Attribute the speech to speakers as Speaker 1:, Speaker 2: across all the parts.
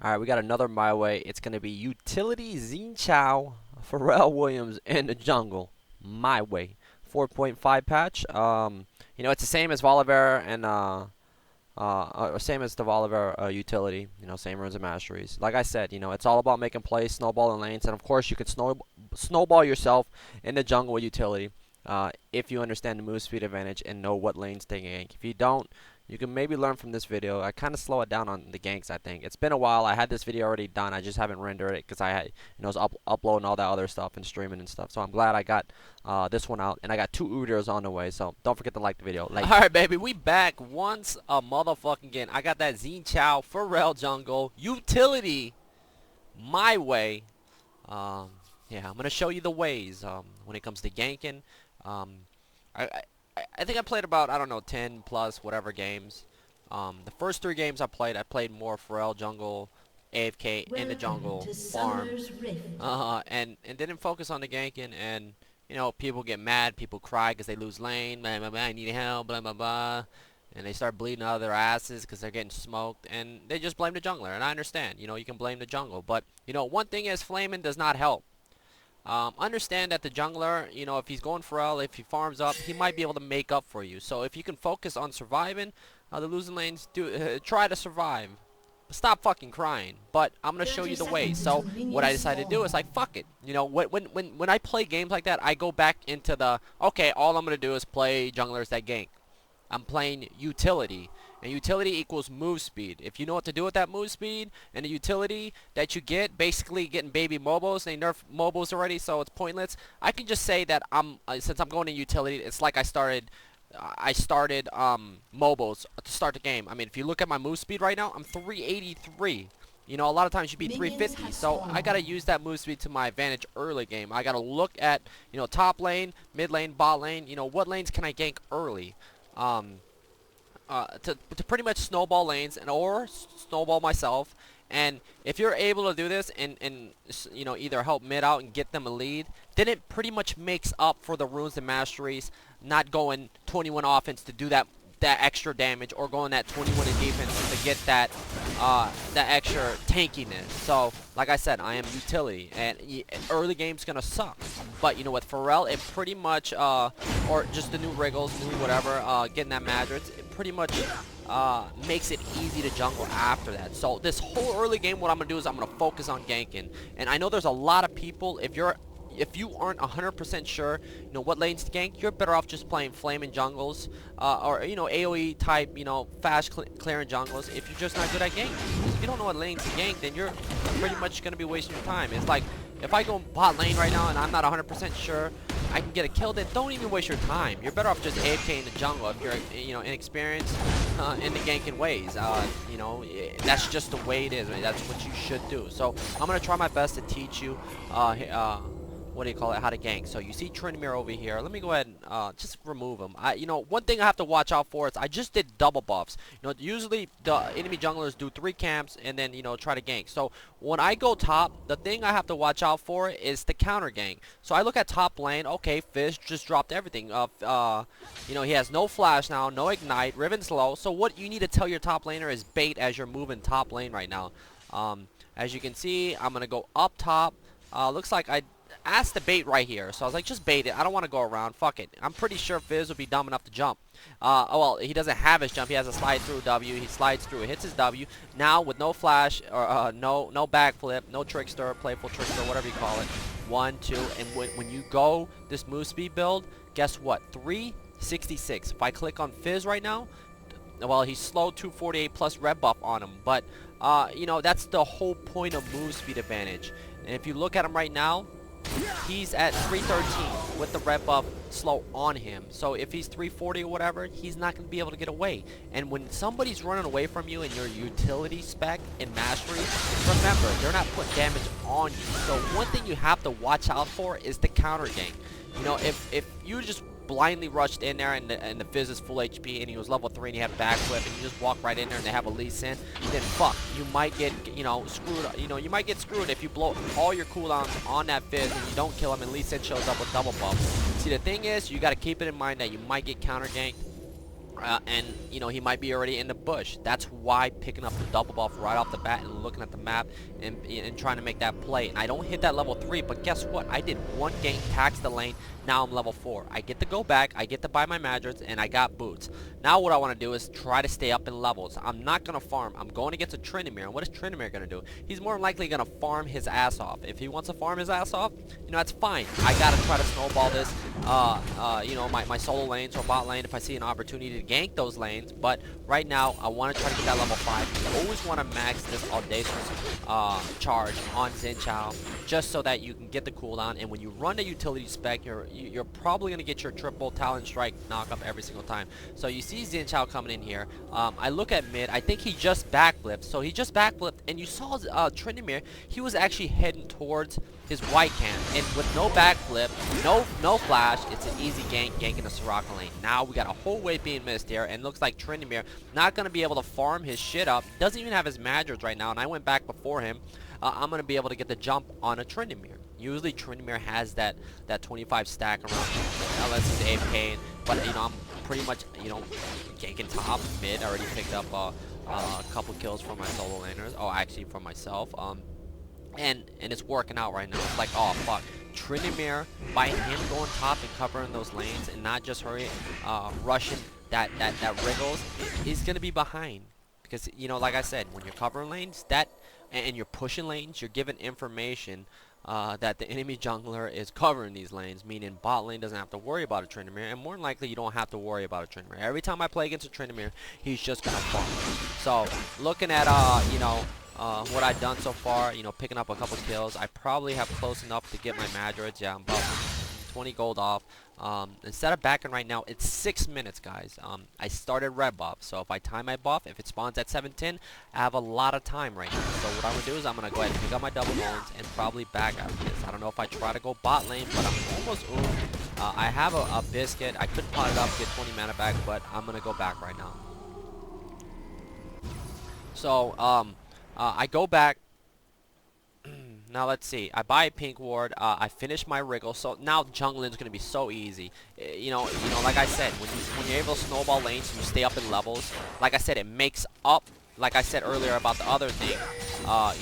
Speaker 1: Alright, we got another my way. It's going to be utility Xin Zhao, Pharrell Williams in the jungle. My way. 4.5 patch. It's the same as Volibear and same as the Volibear utility. Same runes and masteries. Like I said, it's all about making plays, snowballing lanes, and of course you can snowball yourself in the jungle with utility. If you understand the move speed advantage and know what lanes to gank. If you don't, you can maybe learn from this video. I kind of slow it down on the ganks, I think. It's been a while. I had this video already done. I just haven't rendered it because I had, was uploading all that other stuff and streaming and stuff. So I'm glad I got this one out. And I got 2 UDYRs on the way. So don't forget to like the video. Alright, baby. We back once a motherfucking again. I got that Xin Zhao, Pharrell jungle, utility, my way. Yeah, I'm going to show you the ways when it comes to ganking. I think I played about, I don't know, 10 plus whatever games. The first 3 games I played more Pharrell jungle, AFK in the jungle, farm, and didn't focus on the ganking. And people get mad, people cry because they lose lane, blah, blah, blah, I need help, blah blah blah, and they start bleeding out of their asses because they're getting smoked, and they just blame the jungler. And I understand, you can blame the jungle, but one thing is flaming does not help. Understand that the jungler, if he's going Pharrell, if he farms up, he might be able to make up for you. So if you can focus on surviving the losing lanes, try to survive. Stop fucking crying. But I'm gonna show you the way. So what I decided to do is like, fuck it. When I play games like that, I go back into the, okay, all I'm gonna do is play junglers that gank. I'm playing utility, and utility equals move speed. If you know what to do with that move speed and the utility that you get, basically getting baby mobos. They nerf mobos already, so it's pointless. I can just say that since I'm going to utility, it's like I started mobos to start the game. I mean, if you look at my move speed right now, I'm 383. A lot of times you'd be 350, so I gotta use that move speed to my advantage early game. I gotta look at top lane, mid lane, bot lane. What lanes can I gank early? To pretty much snowball lanes or snowball myself. And if you're able to do this and either help mid out and get them a lead, then it pretty much makes up for the runes and masteries not going 21 offense to do that extra damage, or going that 21 in defense to get that extra tankiness. So like I said, I am utility, and early game's gonna suck. But with Pharrell, it pretty much or just the new wriggles, new whatever, getting that Madrids, it pretty much makes it easy to jungle after that. So this whole early game, what I'm gonna do is I'm gonna focus on ganking. And I know there's a lot of people, if you aren't 100% sure, what lanes to gank, you're better off just playing flaming jungles, or AOE type, fast clearing jungles. If you're just not good at gank, if you don't know what lanes to gank, then you're pretty much gonna be wasting your time. It's like if I go bot lane right now and I'm not 100% sure I can get a kill, then don't even waste your time. You're better off just AFK in the jungle if you're inexperienced in the ganking ways. That's just the way it is. I mean, that's what you should do. So I'm gonna try my best to teach you what do you call it, how to gank. So you see Trinimir over here. Let me go ahead and just remove him. One thing I have to watch out for is I just did double buffs. Usually the enemy junglers do 3 camps and then try to gank. So when I go top, the thing I have to watch out for is the counter gank. So I look at top lane. Okay, Fizz just dropped everything. He has no flash now, no ignite, Riven's low. So what you need to tell your top laner is bait as you're moving top lane right now. As you can see, I'm gonna go up top. Looks like I asked the bait right here, so I was like, just bait it. I don't want to go around. Fuck it. I'm pretty sure Fizz would be dumb enough to jump. Well, he doesn't have his jump. He has a slide through W. He slides through, hits his W. Now with no flash or no backflip, no trickster, playful trickster, whatever you call it. 1, 2, and when you go this move speed build, guess what? 366. If I click on Fizz right now, well, he's slow, 248 plus red buff on him, but that's the whole point of move speed advantage. And if you look at him right now, he's at 313 with the red buff slow on him. So if he's 340 or whatever, he's not going to be able to get away. And when somebody's running away from you in your utility spec and mastery, remember, they're not putting damage on you. So one thing you have to watch out for is the counter gank. If you just blindly rushed in there and the Fizz is full HP and he was level 3 and he had backflip and you just walk right in there and they have a Lee Sin, then fuck, you might get screwed. You might get screwed if you blow all your cooldowns on that Fizz and you don't kill him and Lee Sin shows up with double buff. See, the thing is, you got to keep it in mind that you might get counter ganked. and you know he might be already in the bush. That's why picking up the double buff right off the bat and looking at the map and trying to make that play. And I don't hit that level 3, but guess what? I did one gank, tax the lane. Now I'm level 4. I get to go back, I get to buy my magics, and I got boots. Now what I want to do is try to stay up in levels. I'm not going to farm. I'm going against a Tryndamere. And what is Tryndamere going to do? He's more than likely going to farm his ass off. If he wants to farm his ass off, you know, that's fine. I got to try to snowball this, you know, my solo lanes or bot lane if I see an opportunity to gank those lanes. But right now, I want to try to get that level 5. You always want to max this audacious charge on Xin Zhao, just so that you can get the cooldown. And when you run the utility spec, you're probably going to get your triple talent strike knock up every single time. So you see Xin Zhao coming in here. I look at mid. I think he just backflipped. So he just backflipped, and you saw Tryndamere. He was actually heading towards his white camp, and with no backflip, no flash, it's an easy gank in the SirhcEz lane. Now we got a whole wave being missed here, and looks like Tryndamere not going to be able to farm his shit up. Doesn't even have his magics right now, and I went back before him. I'm going to be able to get the jump on a Tryndamere. Usually Tryndamere has that 25 stack around unless he's AFK, but you know, I'm pretty much, you know, ganking top, mid. I already picked up a couple kills from my solo laners. Oh, actually from myself. And it's working out right now. It's like, oh fuck, Tryndamere, by him going top and covering those lanes and not just rushing that wriggles, is gonna be behind. Because, you know, like I said, when you're covering lanes, and you're pushing lanes, you're giving information that the enemy jungler is covering these lanes, meaning bot lane doesn't have to worry about a Tryndamere, and more than likely you don't have to worry about a Tryndamere. Every time I play against a Tryndamere, he's just gonna farm. So looking at you know, what I've done so far, you know, picking up a couple kills, I probably have close enough to get my magics. Yeah, I'm about 20 gold off. Instead of backing right now, it's 6 minutes, guys. I started red buff, so if I time my buff, if it spawns at 7:10, I have a lot of time right now. So what I'm gonna do is I'm gonna go ahead and pick up my double lanes and probably back after this. I don't know if I try to go bot lane, but I'm almost I have a biscuit. I could pot it up, get 20 mana back, but I'm gonna go back right now. So I go back. Now let's see. I buy a pink ward. I finish my wriggle. So now jungling is gonna be so easy. You know, like I said, when you're able to snowball lanes, you stay up in levels. Like I said, it makes up. Like I said earlier about the other thing,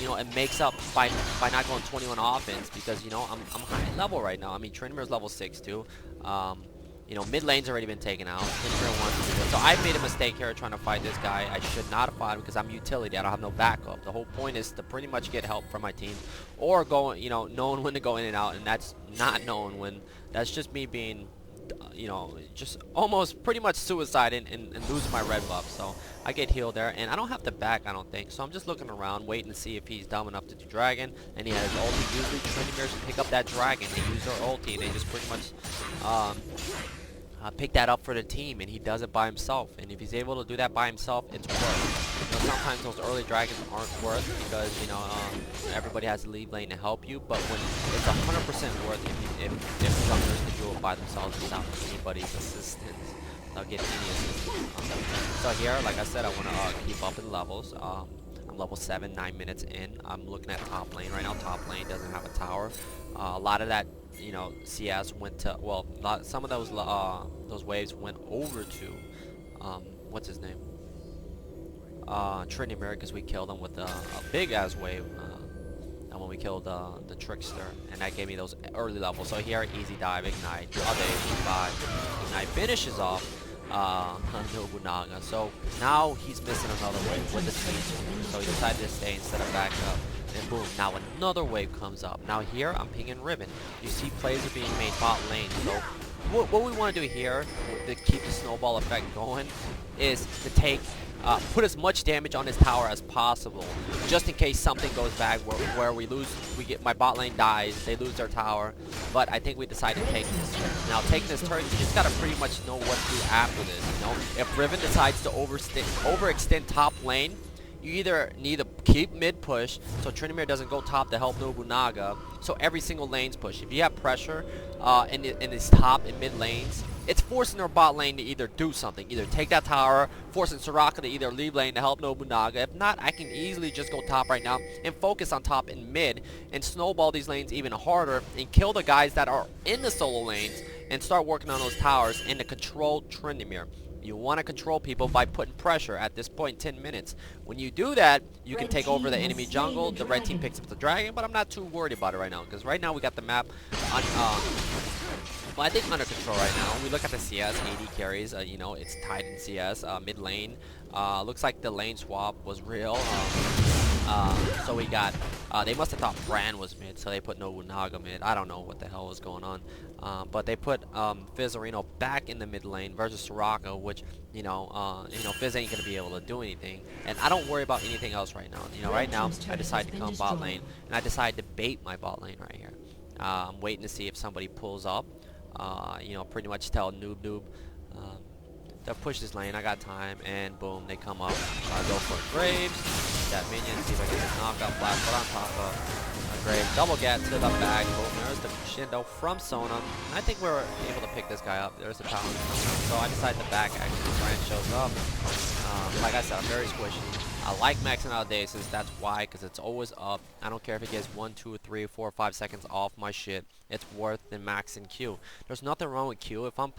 Speaker 1: you know, it makes up by not going 21 offense, because you know I'm high level right now. I mean, Tryndamere's level 6 too. You know, mid lane's already been taken out. So I made a mistake here trying to fight this guy. I should not have fought him because I'm utility. I don't have no backup. The whole point is to pretty much get help from my team, or go, you know, knowing when to go in and out, and that's not knowing when. That's just me being, you know, just almost pretty much suicide and losing my red buff. So I get healed there, and I don't have to back, I don't think. So I'm just looking around, waiting to see if he's dumb enough to do dragon, and he has ulti. Usually Tryndameres pick up that dragon. They use their ulti, and they just pretty much pick that up for the team, and he does it by himself. And if he's able to do that by himself, it's worth. You know, sometimes those early dragons aren't worth because, you know, everybody has to leave lane to help you. But when it's 100% worth if junglers can do it by themselves without anybody's assistance, without getting any assistance. So here, like I said, I want to keep up in levels. I'm level 7, 9 minutes in. I'm looking at top lane right now. Top lane doesn't have a tower. A lot of that, you know, CS went to, well, some of those waves went over to, what's his name? Tryndamere, because we killed him with a big ass wave. And when we killed the trickster, and that gave me those early levels. So here, easy dive, ignite, audacious buy, ignite finishes off Nobunaga. So now he's missing another wave with the team, so he decided to stay instead of back up. And boom, now another wave comes up. Now here, I'm pinging ribbon. You see plays are being made bot lane. So what we want to do here to keep the snowball effect going is to take, put as much damage on his tower as possible, just in case something goes bad where we lose, my bot lane dies, they lose their tower. But I think we decided to take this. Now taking this turn, you just gotta pretty much know what to do after this. You know, if Riven decides to overextend top lane, you either need to keep mid push so Tryndamere doesn't go top to help Nobunaga, so every single lane's push. If you have pressure in his top and mid lanes, it's forcing their bot lane to either do something, either take that tower, forcing SirhcEz to either leave lane to help Nobunaga. If not, I can easily just go top right now and focus on top and mid and snowball these lanes even harder and kill the guys that are in the solo lanes and start working on those towers and to control Tryndamere. You want to control people by putting pressure at this point 10 minutes. When you do that, you can take over the enemy jungle. The red team picks up the dragon, but I'm not too worried about it right now because right now we got the map on, well, I think under control right now. We look at the CS, AD carries, you know, it's tied in CS, mid lane. Looks like the lane swap was real. So we got, they must have thought Bran was mid, so they put Nobunaga mid. I don't know what the hell was going on. But they put Fizzarino back in the mid lane versus Soraka, which, you know, Fizz ain't going to be able to do anything. And I don't worry about anything else right now. You know, right now, I decide to come bot lane, and I decide to bait my bot lane right here. I'm waiting to see if somebody pulls up. You know, pretty much tell Noob, to push this lane. I got time, and boom, they come up. Go for Graves. That minion, see if I can get a knockout blast, but on top of Graves. Double get to the back. Boom, there's the Shindo from Sona. And I think we were able to pick this guy up. There's the power. So I decided to back actually. Brian shows up. Like I said, I'm very squishy. I like maxing out Daces. That's why, because it's always up. I don't care if it gets 1, 2, 3, 4, 5 seconds off my shit. It's worth the max in Q. There's nothing wrong with Q. If I'm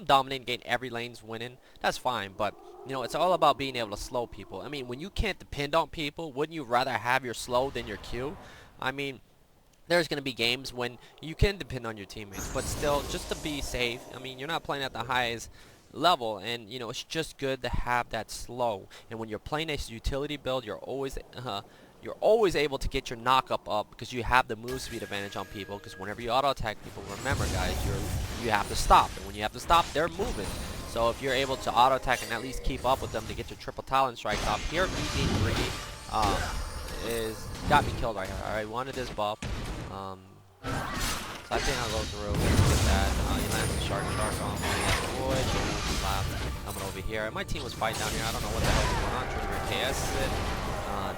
Speaker 1: dominating, getting every lane's winning, that's fine. But, you know, it's all about being able to slow people. I mean, when you can't depend on people, wouldn't you rather have your slow than your Q? I mean, there's going to be games when you can depend on your teammates. But still, just to be safe, I mean, you're not playing at the highest level, and you know, it's just good to have that slow. And when you're playing a utility build, you're always able to get your knockup up because you have the move speed advantage on people. Because whenever you auto attack people, remember guys, you have to stop, and when you have to stop, they're moving. So if you're able to auto attack and at least keep up with them to get your triple talent strikes off here, me being greedy got me killed right here. Alright, wanted this buff. So I think I'll go through with that. He lands the shark on me. Coming over here. My team was fighting down here. I don't know what the hell is going on. Trying to KS it.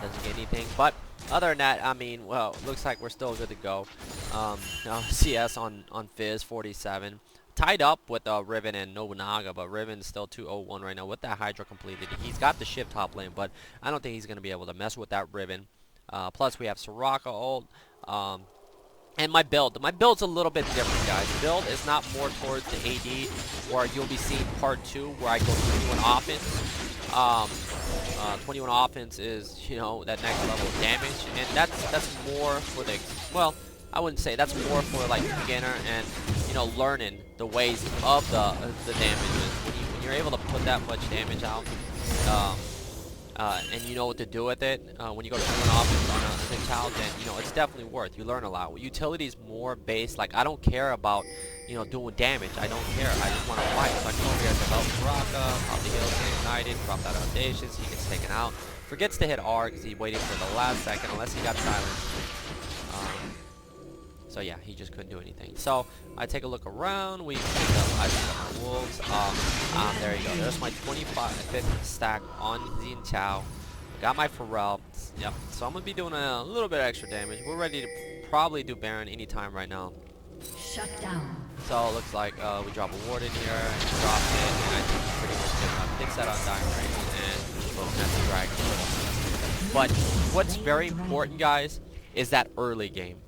Speaker 1: Doesn't get anything. But other than that, I mean, well, looks like we're still good to go. CS on Fizz 47. Tied up with Riven and Nobunaga, but Riven's still 2-0-1 right now with that Hydra completed. He's got the ship top lane, but I don't think he's going to be able to mess with that Riven. Plus, we have Soraka ult. And my build's a little bit different, guys. Build is not more towards the AD, where you'll be seeing part 2, where I go 21 offense. 21 offense is, you know, that next level of damage, and that's more for the, well, I wouldn't say that's more for like beginner and, you know, learning the ways of the damages. When you're able to put that much damage out, and you know what to do with it, when you go to an offense on a Xin Zhao, then, you know, it's definitely worth. You learn a lot. Utility is more based, like, I don't care about, you know, doing damage. I don't care. I just want to fight. So I come over here to help Soraka, pop the heals, get ignited, drop that audacious, he gets taken out. Forgets to hit R because he's waiting for the last second, unless he got silenced. So yeah, he just couldn't do anything. So I take a look around. I pick up my wolves. There you go. There's my 25th stack on Xin Zhao. Got my Pharrell. Yep. So I'm gonna be doing a little bit of extra damage. We're ready to probably do Baron anytime right now.
Speaker 2: Shut down.
Speaker 1: So it looks like we drop a ward in here, and drop it, and I think pretty much get my fix that on Diamond Ring, and boom, that's the dragon. But what's very important, guys, is that early game.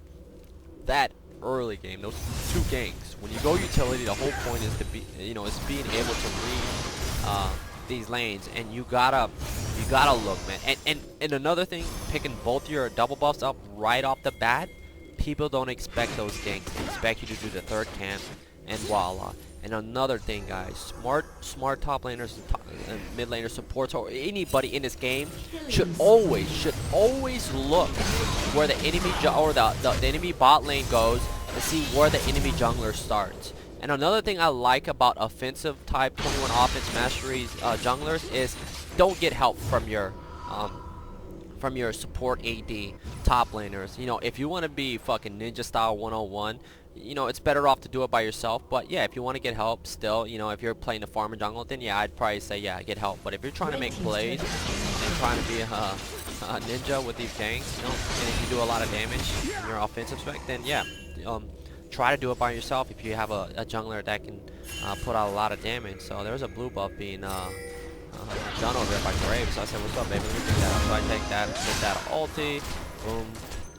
Speaker 1: That early game, those 2 ganks. When you go utility, the whole point is to be, you know, is being able to read these lanes, and you gotta look, man. And another thing, picking both your double buffs up right off the bat, people don't expect those ganks. They expect you to do the 3rd camp, and voila. And another thing, guys, smart top laners and mid laners, supports, or anybody in this game should always look where the enemy the enemy bot lane goes and see where the enemy jungler starts. And another thing I like about offensive type 21 offense masteries junglers is don't get help from your support AD top laners. You know, if you want to be fucking ninja style 101, you know, it's better off to do it by yourself. But yeah, if you want to get help still, you know, if you're playing the farmer jungle, then yeah, I'd probably say yeah, get help. But if you're trying to make plays and trying to be a ninja with these ganks, you know, and if you do a lot of damage in your offensive spec, then yeah, try to do it by yourself if you have a jungler that can put out a lot of damage. So there's a blue buff being done over there by Graves. So I said, what's up, baby? Let me pick that up. So I take that, get that ulti, boom.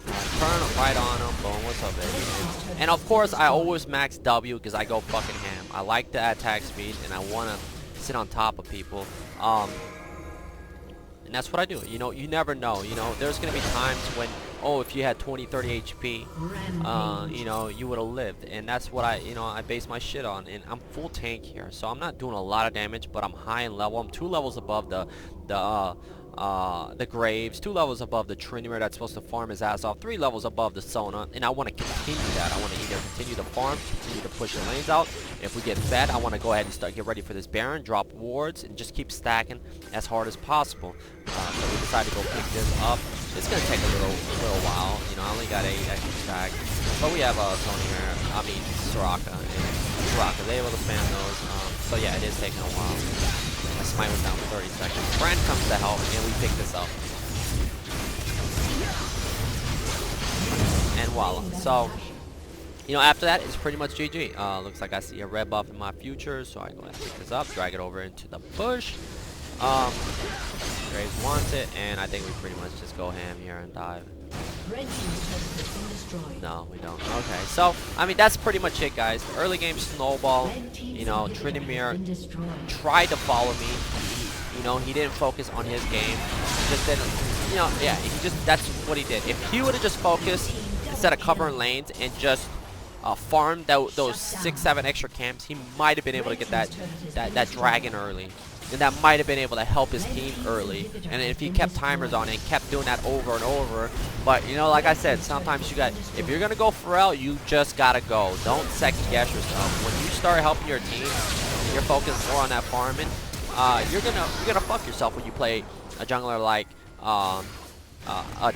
Speaker 1: Turn right on him, boom, what's up, baby? And of course, I always max W because I go fucking ham. I like the attack speed, and I want to sit on top of people. And that's what I do. You know, you never know. You know, there's gonna be times when, oh, if you had 20, 30 HP, you know, you would have lived. And that's what I base my shit on. And I'm full tank here, so I'm not doing a lot of damage, but I'm high in level. I'm 2 levels above the Graves, 2 levels above the Trinity that's supposed to farm his ass off, 3 levels above the Sona, and I want to continue that. I want to either continue to farm, continue to push the lanes out. If we get fed, I want to go ahead and get ready for this Baron, drop wards, and just keep stacking as hard as possible. So we decided to go pick this up. It's gonna take a little while. You know, I only got 8 extra stack, but we have Tony here. I mean, Soraka. They able to spam those. So yeah, it is taking a while. My smite was down for 30 seconds. Brand comes to help, and we pick this up. And voila. So, you know, after that, it's pretty much GG. Looks like I see a red buff in my future, so I go ahead and pick this up, drag it over into the bush. Graves wants it, and I think we pretty much just go ham here and dive. No, we don't. Okay, so, I mean, that's pretty much it, guys. Early game snowball, you know, Trinimir tried to follow me. You know, he didn't focus on his game. He just didn't, you know, yeah, that's what he did. If he would have just focused, instead of covering lanes, and just farmed those 6-7 extra camps, he might have been able to get that dragon early. And that might have been able to help his team early. And if he kept timers on it and kept doing that over and over. But, you know, like I said, sometimes if you're going to go Pharrell, you just got to go. Don't second guess yourself. When you start helping your team, and you're focused more on that farming, you're gonna fuck yourself when you play a jungler like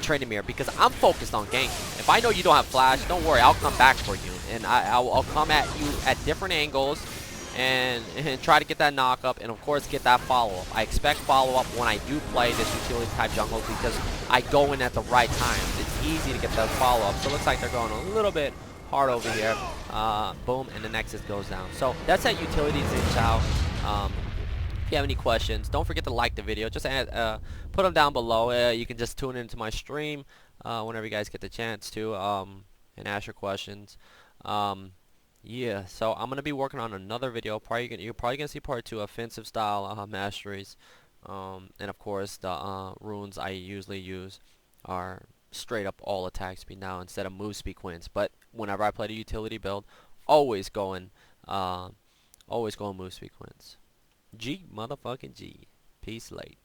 Speaker 1: Trinimir, because I'm focused on ganking. If I know you don't have flash, don't worry, I'll come back for you. And I'll come at you at different angles. And try to get that knock up, and of course get that follow up. I expect follow up when I do play this utility type jungle, because I go in at the right time. It's easy to get that follow up. So it looks like they're going a little bit hard over here. Boom, and the Nexus goes down. So that's that utility Xin Zhao. If you have any questions, don't forget to like the video. Just put them down below. You can just tune into my stream whenever you guys get the chance to, and ask your questions. Yeah, so I'm gonna be working on another video. You're probably gonna see part 2, offensive style masteries, and of course the runes I usually use are straight up all attack speed now instead of move speed quints. But whenever I play the utility build, always going move speed quints. G motherfucking G. Peace late.